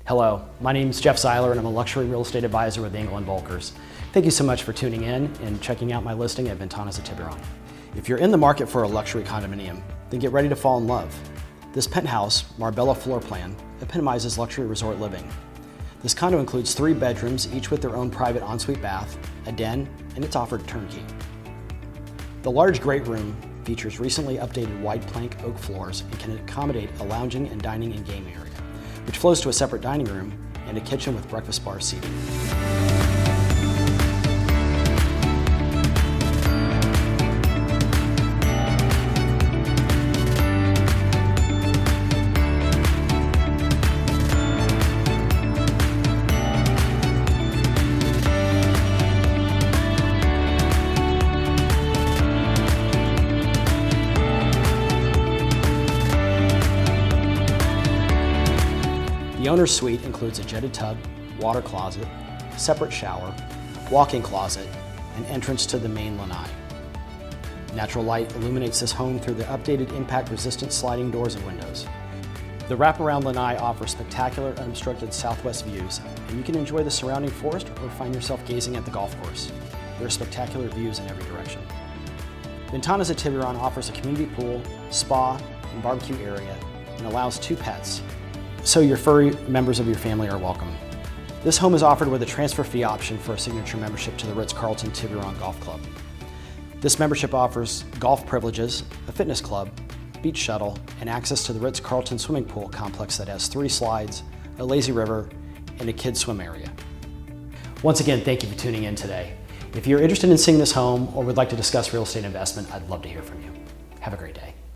Hello, my name is Jeff Zeiler and I'm a luxury real estate advisor with Engel & Volkers. Thank you so much for tuning in and checking out my listing at Ventanas at Tiburon. If you're in the market for a luxury condominium, then get ready to fall in love. This penthouse, Marbella floor plan, epitomizes luxury resort living. This condo includes 3 bedrooms, each with their own private ensuite bath, a den, and it's offered turnkey. The large great room features recently updated wide plank oak floors and can accommodate a lounging and dining and game area, which flows to a separate dining room and a kitchen with breakfast bar seating. The owner's suite includes a jetted tub, water closet, separate shower, walk-in closet, and entrance to the main lanai. Natural light illuminates this home through the updated impact-resistant sliding doors and windows. The wraparound lanai offers spectacular unobstructed southwest views, and you can enjoy the surrounding forest or find yourself gazing at the golf course. There are spectacular views in every direction. Ventanas at Tiburon offers a community pool, spa, and barbecue area, and allows 2 pets, so your furry members of your family are welcome. This home is offered with a transfer fee option for a signature membership to the Ritz-Carlton Tiburon Golf Club. This membership offers golf privileges, a fitness club, beach shuttle, and access to the Ritz-Carlton swimming pool complex that has 3 slides, a lazy river, and a kids swim area. Once again, thank you for tuning in today. If you're interested in seeing this home or would like to discuss real estate investment, I'd love to hear from you. Have a great day.